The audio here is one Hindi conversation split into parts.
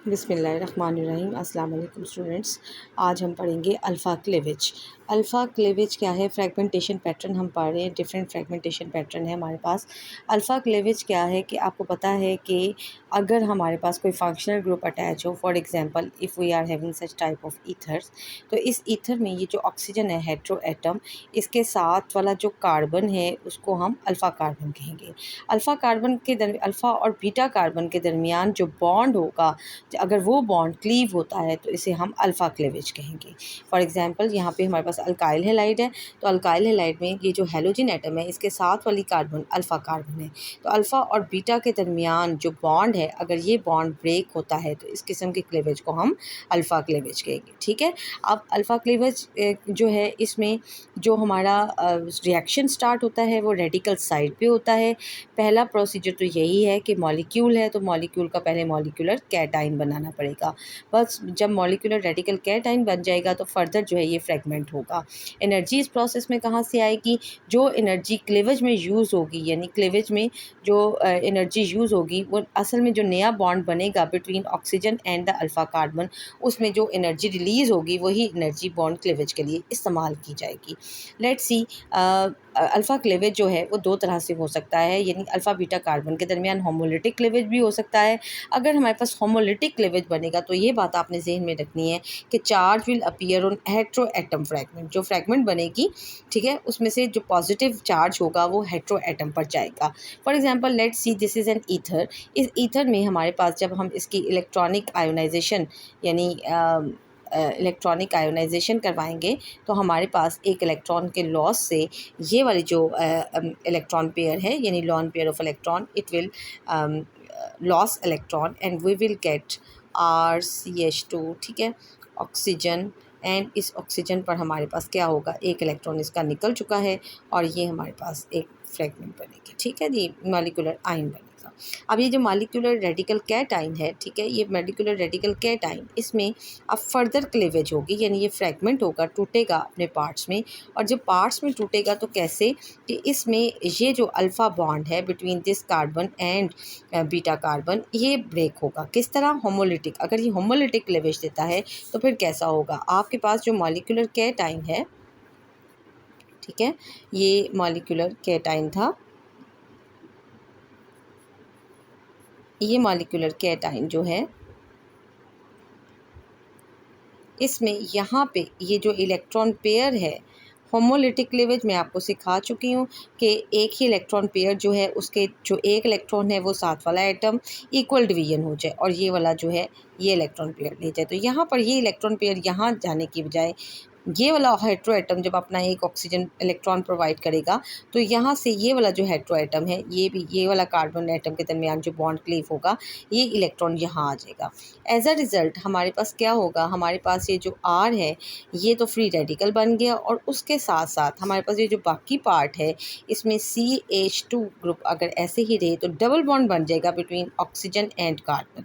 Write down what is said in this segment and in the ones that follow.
बिस्मिल्लाहिर्रहमानिर्रहीम। अस्सलाम वालेकुम स्टूडेंट्स। आज हम पढ़ेंगे अल्फ़ा क्लीवेज। अल्फ़ा क्लीवेज क्या है? फ्रैगमेंटेशन पैटर्न हम पढ़ रहे हैं। डिफरेंट फ्रैगमेंटेशन पैटर्न है हमारे पास। अल्फ़ा क्लीवेज क्या है कि आपको पता है कि अगर हमारे पास कोई फंक्शनल ग्रुप अटैच हो, for example if we are having such type of ethers, तो इस ईथर में ये जो ऑक्सीजन है हेट्रो एटम, इसके साथ वाला जो कार्बन है उसको हम अल्फ़ा कार्बन कहेंगे। अल्फ़ा कार्बन के अल्फ़ा और बीटा कार्बन के दरमियान जो बॉन्ड होगा, अगर वो बॉन्ड क्लीव होता है तो इसे हम अल्फ़ा क्लीवेज कहेंगे। फॉर एग्जांपल यहाँ पे हमारे पास अल्काइल हैलाइड है, तो अल्काइल हैलाइड में ये जो हैलोजन एटम है इसके साथ वाली कार्बन अल्फ़ा कार्बन है। तो अल्फ़ा और बीटा के दरमियान जो बॉन्ड है, अगर ये बॉन्ड ब्रेक होता है तो इस किस्म के क्लीवेज को हम अल्फ़ा क्लीवेज कहेंगे। ठीक है। अब अल्फ़ा क्लीवेज जो है, इसमें जो हमारा रिएक्शन स्टार्ट होता है वो रेडिकल साइड पे होता है। पहला प्रोसीजर तो यही है कि मॉलिक्यूल है तो मॉलिक्यूल का पहले मॉलिक्यूलर कैटाइन बनाना पड़ेगा। बस जब मॉलिक्यूलर रेडिकल कैटाइन बन जाएगा तो फर्दर जो है ये फ्रेगमेंट होगा। एनर्जी इस प्रोसेस में कहाँ से आएगी? जो एनर्जी क्लीवेज में यूज़ होगी, यानी क्लीवेज में जो एनर्जी यूज़ होगी वो असल में जो नया बॉन्ड बनेगा between oxygen and the alpha carbon, उसमें जो एनर्जी रिलीज़ होगी वही एनर्जी बॉन्ड क्लीवेज के लिए इस्तेमाल की जाएगी। लेट्स सी, अल्फ़ा क्लीवेज जो है वो दो तरह से हो सकता है, यानी अल्फ़ा बीटा कार्बन के दरमियान होमोलिटिक क्लीवेज भी हो सकता है। अगर हमारे पास होमोलिटिक क्लीवेज बनेगा तो ये बात आपने जहन में रखनी है कि charge will appear on hetero atom fragment. जो फ्रैगमेंट बनेगी, ठीक है, उसमें से जो पॉजिटिव चार्ज होगा वो हेट्रो एटम पर जाएगा। For example let's see, this is an ether. इस ईथर में हमारे पास जब हम इसकी इलेक्ट्रॉनिक आयोनाइजेशन यानी इलेक्ट्रॉनिक आयोनाइजेशन करवाएंगे तो हमारे पास एक इलेक्ट्रॉन के लॉस से ये वाली जो इलेक्ट्रॉन पेयर है, यानी lone pair of electron, it will lose electron and we will get RCH2, ठीक है, ऑक्सीजन। एंड इस ऑक्सीजन पर हमारे पास क्या होगा? एक इलेक्ट्रॉन इसका निकल चुका है और ये हमारे पास एक फ्रैगमेंट बनेगी। ठीक है जी, मॉलिक्यूलर आयन बनेगा। अब ये जो मॉलिक्यूलर रेडिकल कैटाइन है, ठीक है, ये मॉलिक्यूलर रेडिकल कैटाइन, इसमें अब फर्दर क्लीवेज होगी, यानी ये फ्रैगमेंट होगा, टूटेगा अपने पार्ट्स में। और जब पार्ट्स में टूटेगा तो कैसे? कि इसमें ये जो अल्फ़ा बॉन्ड है between this carbon and beta carbon, ये ब्रेक होगा। किस तरह? होमोलिटिक। अगर ये होमोलिटिक क्लीवेज देता है तो फिर कैसा होगा? आपके पास जो मॉलिक्यूलर कैटाइन है, ठीक है, ये मॉलिक्यूलर कैटाइन था, ये मॉलिक्यूलर कैटाइन जो है इसमें यहाँ पे ये जो इलेक्ट्रॉन पेयर है, होमोलिटिक क्लीवेज मैं आपको सिखा चुकी हूँ कि एक ही इलेक्ट्रॉन पेयर जो है उसके जो एक इलेक्ट्रॉन है वो साथ वाला एटम इक्वल डिवीजन हो जाए और ये वाला जो है ये इलेक्ट्रॉन पेयर ले जाए। तो यहाँ पर ये इलेक्ट्रॉन पेयर यहाँ जाने की बजाय ये वाला हेट्रो एटम जब अपना एक ऑक्सीजन इलेक्ट्रॉन प्रोवाइड करेगा तो यहाँ से ये वाला जो हेट्रो एटम है, ये भी ये वाला कार्बन एटम के दरमियान जो बॉन्ड क्लीव होगा, ये इलेक्ट्रॉन यहाँ आ जाएगा। एज अ रिज़ल्ट हमारे पास क्या होगा? हमारे पास ये जो R है ये तो फ्री रेडिकल बन गया और उसके साथ साथ हमारे पास ये जो बाकी पार्ट है इसमें CH2 ग्रुप अगर ऐसे ही रहे तो डबल बॉन्ड बन जाएगा बिटवीन ऑक्सीजन एंड कार्बन।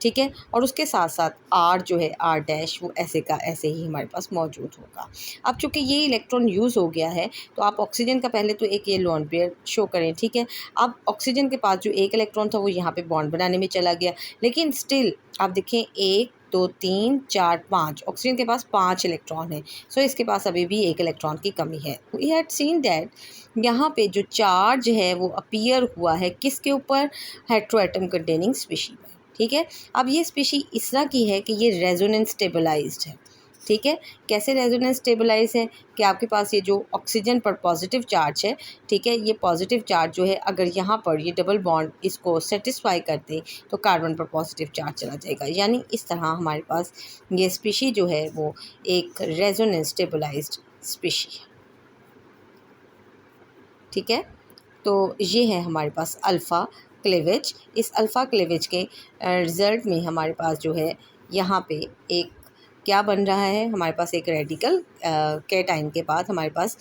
ठीक है, और उसके साथ साथ R जो है R डैश वो ऐसे का ऐसे ही हमारे पास मौजूद होगा। अब चूँकि ये इलेक्ट्रॉन यूज़ हो गया है तो आप ऑक्सीजन का पहले तो एक ये लोन पेयर शो करें। ठीक है, अब ऑक्सीजन के पास जो एक इलेक्ट्रॉन था वो यहाँ पे बॉन्ड बनाने में चला गया, लेकिन स्टिल आप देखें 1 2 3 4 5, ऑक्सीजन के पास 5 इलेक्ट्रॉन है। सो इसके पास अभी भी एक इलेक्ट्रॉन की कमी है। वी हैड सीन दैट यहाँ पे जो चार्ज है वो अपीयर हुआ है किसके ऊपर? हेट्रो एटम कंटेनिंग स्पीशी पर। ठीक है, अब ये स्पीशी इस तरह की है कि ये रेजोनेंस स्टेबलाइज्ड है। ठीक है, कैसे रेजोनेंस स्टेबलाइज है? कि आपके पास ये जो ऑक्सीजन पर पॉजिटिव चार्ज है, ठीक है, ये पॉजिटिव चार्ज जो है अगर यहाँ पर ये डबल बॉन्ड इसको सेटिस्फाई करते तो कार्बन पर पॉजिटिव चार्ज चला जाएगा। यानी इस तरह हमारे पास ये स्पीशी जो है वो एक रेजोनेंस स्टेबलाइज्ड स्पीशी है। ठीक है, तो ये है हमारे पास अल्फ़ा क्लीवेज। इस अल्फ़ा क्लीवेज के रिज़ल्ट में हमारे पास जो है यहाँ पे एक क्या बन रहा है, हमारे पास एक रेडिकल कैटाइन के बाद हमारे पास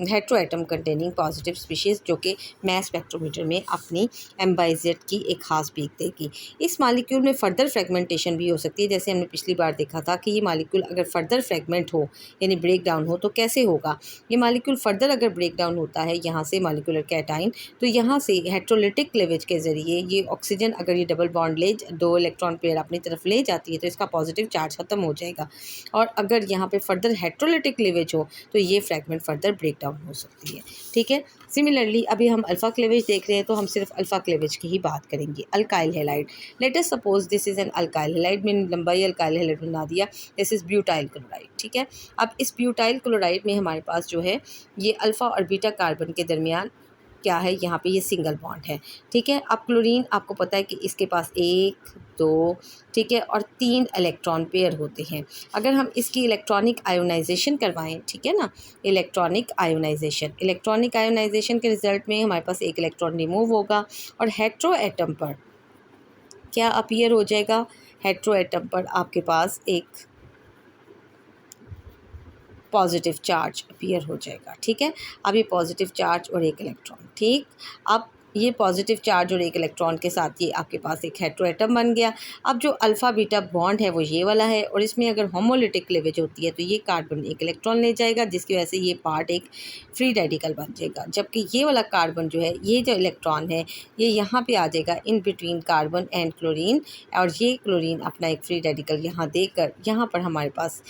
hetero atom containing positive species जो कि मैस स्पेक्ट्रोमीटर में अपनी MZ की एक खास पीक देगी। इस मालिक्यूल में फ़र्दर फ्रेगमेंटेशन भी हो सकती है, जैसे हमने पिछली बार देखा था कि ये मालिक्यूल अगर फ़र्दर फ्रेगमेंट हो यानी ब्रेक डाउन हो तो कैसे होगा। ये मालिक्यूल फ़र्दर अगर ब्रेक डाउन होता है यहाँ से मालिकुलर कैटाइन, तो यहाँ से हेट्रोलिटिक क्लीवेज के ज़रिए ये ऑक्सीजन अगर ये डबल बॉन्ड ले 2 इलेक्ट्रॉन पेयर अपनी तरफ ले जाती है तो इसका पॉजिटिव चार्ज ख़त्म हो जाएगा, और अगर यहाँ पे फर्दर हेट्रोलिटिक क्लीवेज हो तो ये फ्रैगमेंट फर्दर ब्रेक डाउन हो सकती है। ठीक है, सिमिलरली अभी हम अल्फ़ा क्लीवेज देख रहे हैं तो हम सिर्फ अल्फ़ा क्लीवेज की ही बात करेंगे। Alkyl halide, let us suppose this is an alkyl halide, मैंने लंबाई अल्काइल हैलाइड बना दिया, दिस इज़ ब्यूटाइल क्लोराइड। ठीक है, अब इस ब्यूटाइल क्लोराइड में हमारे पास जो है ये अल्फ़ा और बीटा कार्बन के दरमियान क्या है, यहाँ पे ये सिंगल बॉन्ड है। ठीक है, अब क्लोरीन आपको पता है कि इसके पास 1 2 ठीक है और 3 इलेक्ट्रॉन पेयर होते हैं। अगर हम इसकी इलेक्ट्रॉनिक आयोनाइजेशन करवाएं, ठीक है ना, इलेक्ट्रॉनिक आयोनाइजेशन के रिजल्ट में हमारे पास एक इलेक्ट्रॉन रिमूव होगा और हेट्रो एटम पर क्या अपीयर हो जाएगा, हेट्रो एटम पर आपके पास एक पॉजिटिव चार्ज अपीयर हो जाएगा। ठीक है, अब ये पॉजिटिव चार्ज और एक इलेक्ट्रॉन, ठीक, अब ये पॉजिटिव चार्ज और एक इलेक्ट्रॉन के साथ ये आपके पास एक हेट्रो एटम बन गया। अब जो अल्फ़ा बीटा बॉन्ड है वो ये वाला है और इसमें अगर होमोलिटिक क्लीवेज होती है तो ये कार्बन एक इलेक्ट्रॉन ले जाएगा जिसकी वजह से ये पार्ट एक फ्री रेडिकल बन जाएगा, जबकि ये वाला कार्बन जो है, ये जो इलेक्ट्रॉन है ये यहाँ पे आ जाएगा in between carbon and chlorine, और ये क्लोरीन अपना एक फ्री रेडिकल यहाँ देकर यहाँ पर हमारे पास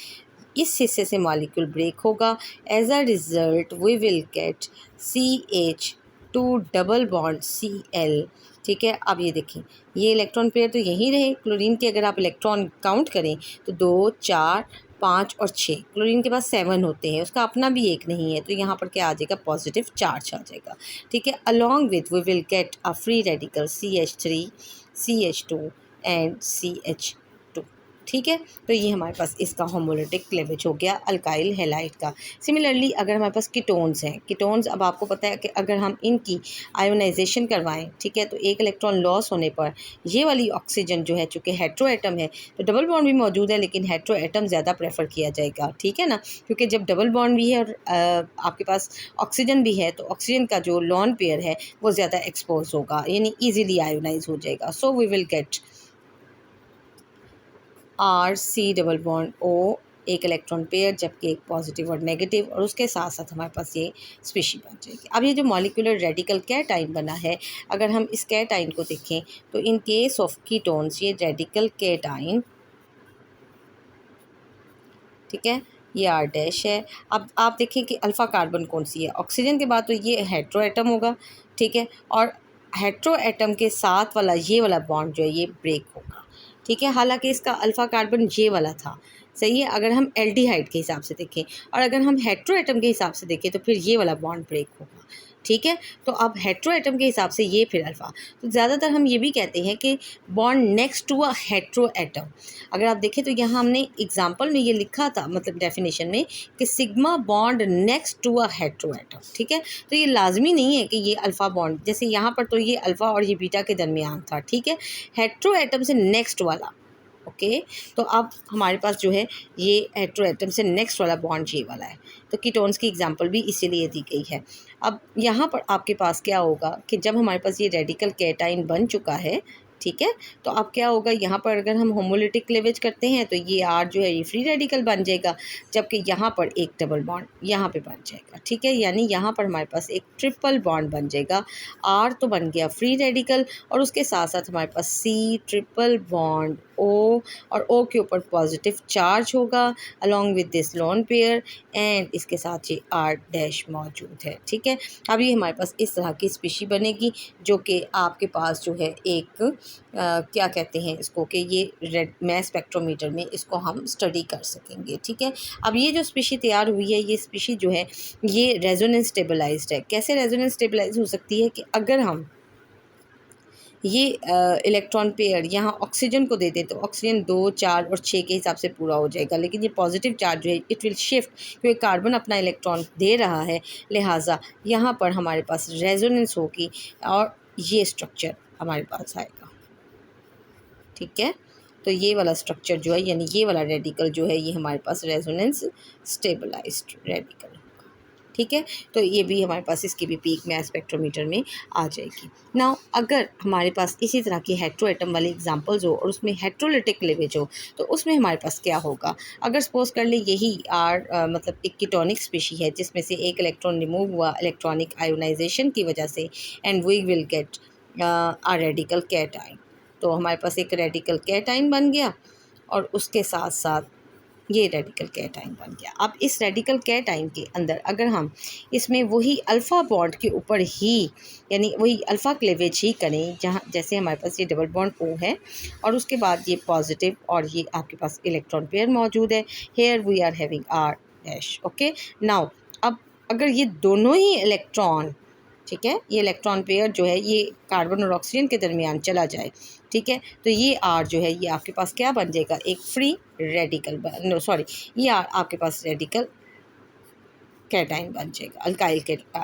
इस हिस्से से मॉलिक्यूल ब्रेक होगा। As a result we will get CH2 double bond Cl। ठीक है, अब ये देखें ये इलेक्ट्रॉन पेयर तो यहीं रहे, क्लोरीन के अगर आप इलेक्ट्रॉन काउंट करें तो 2 4 5 और 6, क्लोरीन के पास 7 होते हैं, उसका अपना भी एक नहीं है, तो यहाँ पर क्या आ जाएगा, पॉजिटिव चार्ज आ जाएगा। ठीक है, along with we will get a free radical CH3 CH2 and CH2। ठीक है, तो ये हमारे पास इसका होमोलिटिक क्लीवेज हो गया अल्काइल हैलाइड का। सिमिलरली अगर हमारे पास कीटोन्स हैं, कीटोन्स अब आपको पता है कि अगर हम इनकी आयोनाइजेशन करवाएं, ठीक है, तो एक इलेक्ट्रॉन लॉस होने पर ये वाली ऑक्सीजन जो है, चूँकि हेट्रो एटम है तो डबल बॉन्ड भी मौजूद है लेकिन हेट्रो एटम ज़्यादा प्रेफर किया जाएगा। ठीक है ना, क्योंकि जब डबल बॉन्ड भी है और आपके पास ऑक्सीजन भी है तो ऑक्सीजन का जो लॉन पेयर है वो ज़्यादा एक्सपोज होगा, यानी ईजिली आयोनाइज हो जाएगा। So we will get RC double bond O, एक इलेक्ट्रॉन पेयर, जबकि एक पॉजिटिव और नेगेटिव, और उसके साथ साथ हमारे पास ये स्पीशी बन जाएगी। अब ये जो मॉलिक्यूलर रेडिकल कैटाइन बना है, अगर हम इस कैटाइन को देखें तो इन केस ऑफ कीटोन्स ये रेडिकल कैटाइन, ठीक है, ये R डैश है। अब आप देखें कि अल्फ़ा कार्बन कौन सी है, ऑक्सीजन के बाद तो ये हेट्रो एटम होगा। ठीक है, और हेट्रो एटम के साथ वाला ये वाला बॉन्ड जो है ये ब्रेक होगा। ठीक है, हालांकि इसका अल्फ़ा कार्बन ये वाला था, सही है, अगर हम एल्डिहाइड के हिसाब से देखें, और अगर हम हेट्रो एटम के हिसाब से देखें तो फिर ये वाला बॉन्ड ब्रेक होगा। ठीक है, तो अब हेट्रो एटम के हिसाब से ये फिर अल्फ़ा, तो ज़्यादातर हम ये भी कहते हैं कि bond next to a hetero atom. अगर आप देखें तो यहाँ हमने एग्जांपल में ये लिखा था, मतलब डेफिनेशन में, कि sigma bond next to a hetero atom. ठीक है, तो ये लाजमी नहीं है कि ये अल्फ़ा बॉन्ड, जैसे यहाँ पर तो ये अल्फ़ा और ये बीटा के दरमियान था। ठीक है, हेट्रो एटम से नेक्स्ट वाला, ओके, तो अब हमारे पास जो है ये हेट्रो एटम से नेक्स्ट वाला बॉन्ड ये वाला है, तो कीटोन्स की एग्जांपल भी इसीलिए दी गई है। अब यहाँ पर आपके पास क्या होगा कि जब हमारे पास ये रेडिकल कैटाइन बन चुका है, ठीक है, तो अब क्या होगा, यहाँ पर अगर हम होमोलिटिक क्लीवेज करते हैं तो ये R जो है ये फ्री रेडिकल बन जाएगा, जबकि यहाँ पर एक डबल बॉन्ड यहाँ पे बन जाएगा। ठीक है, यानी यहाँ पर हमारे पास एक ट्रिपल बॉन्ड बन जाएगा। R तो बन गया फ्री रेडिकल और उसके साथ साथ हमारे पास C ट्रिपल बॉन्ड O, और O के ऊपर पॉजिटिव चार्ज होगा along with this lone pair, and इसके साथ ये R डैश मौजूद है। ठीक है, अब ये हमारे पास इस तरह की स्पीशी बनेगी जो कि आपके पास जो है एक क्या कहते हैं इसको, कि ये रेड मैस स्पेक्ट्रोमीटर में इसको हम स्टडी कर सकेंगे। ठीक है, अब ये जो स्पीशी तैयार हुई है, ये स्पीशी जो है ये रेजोनेंस स्टेबलाइज्ड है। कैसे रेजोनेंस स्टेबलाइज हो सकती है, कि अगर हम ये इलेक्ट्रॉन पेयर यहाँ ऑक्सीजन को दे दें तो ऑक्सीजन 2 4 और 6 के हिसाब से पूरा हो जाएगा, लेकिन ये पॉजिटिव चार्ज जो है इट विल शिफ्ट, क्योंकि कार्बन अपना इलेक्ट्रॉन दे रहा है, लिहाजा यहाँ पर हमारे पास रेजोनेंस होगी और ये स्ट्रक्चर हमारे पास आएगा। ठीक है, तो ये वाला स्ट्रक्चर जो है यानी ये वाला रेडिकल जो है ये हमारे पास रेजोनेंस स्टेबलाइज्ड रेडिकल होगा। ठीक है, तो ये भी हमारे पास इसकी भी पीक मास स्पेक्ट्रोमीटर में आ जाएगी। नाउ अगर हमारे पास इसी तरह की हेट्रो एटम वाली एग्जांपल्स हो और उसमें हेट्रोलिटिक क्लीवेज हो तो उसमें हमारे पास क्या होगा। अगर सपोज कर ले यही मतलब एक कीटोनिक स्पीशी है जिसमें से एक इलेक्ट्रॉन रिमूव हुआ इलेक्ट्रॉनिक आयोनाइजेशन की वजह से and we will get a radical cation. तो हमारे पास एक रेडिकल कैटाइन बन गया और उसके साथ साथ ये रेडिकल कैटाइन बन गया। अब इस रेडिकल कैटाइन के अंदर अगर हम इसमें वही अल्फ़ा बॉन्ड के ऊपर ही यानी वही अल्फ़ा क्लीवेज ही करें जहाँ जैसे हमारे पास ये डबल बॉन्ड ओ है और उसके बाद ये पॉजिटिव और ये आपके पास इलेक्ट्रॉन पेयर मौजूद है। Here we are having R dash. Okay, now अब अगर ये दोनों ही इलेक्ट्रॉन, ठीक है, ये इलेक्ट्रॉन पेयर जो है ये कार्बन और ऑक्सीजन के दरमियान चला जाए, ठीक है, तो ये आर जो है ये आपके पास क्या बन जाएगा, एक फ्री रेडिकल नो सॉरी ये आर आपके पास रेडिकल कैटाइन बन जाएगा,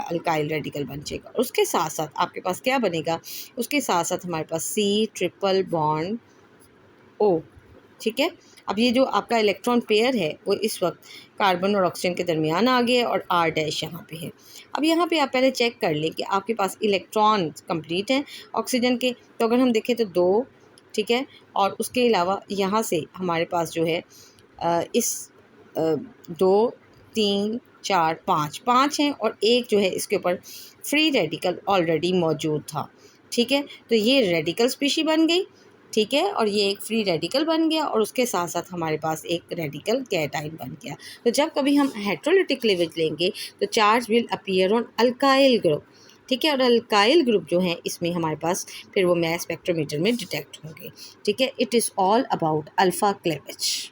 अल्काइल रेडिकल बन जाएगा। उसके साथ साथ आपके पास क्या बनेगा, उसके साथ साथ हमारे पास सी ट्रिपल बॉन्ड ओ। ठीक है, अब ये जो आपका इलेक्ट्रॉन पेयर है वो इस वक्त कार्बन और ऑक्सीजन के दरमियान आ गया और आर डैश यहाँ पे है। अब यहाँ पे आप पहले चेक कर लें कि आपके पास इलेक्ट्रॉन कंप्लीट हैं ऑक्सीजन के, तो अगर हम देखें तो 2, ठीक है, और उसके अलावा यहाँ से हमारे पास जो है इस 2 3 4 5 हैं और एक जो है इसके ऊपर फ्री रेडिकल ऑलरेडी मौजूद था। ठीक है, तो ये रेडिकल स्पीशी बन गई, ठीक है, और ये एक फ्री रेडिकल बन गया और उसके साथ साथ हमारे पास एक रेडिकल कैटाइन बन गया। तो जब कभी हम हेट्रोलिटिक क्लीवेज लेंगे तो charge will appear on alkyl group, ठीक है, और अल्काइल ग्रुप जो है इसमें हमारे पास फिर वो मास स्पेक्ट्रोमीटर में डिटेक्ट होंगे। ठीक है, it is all about alpha cleavage.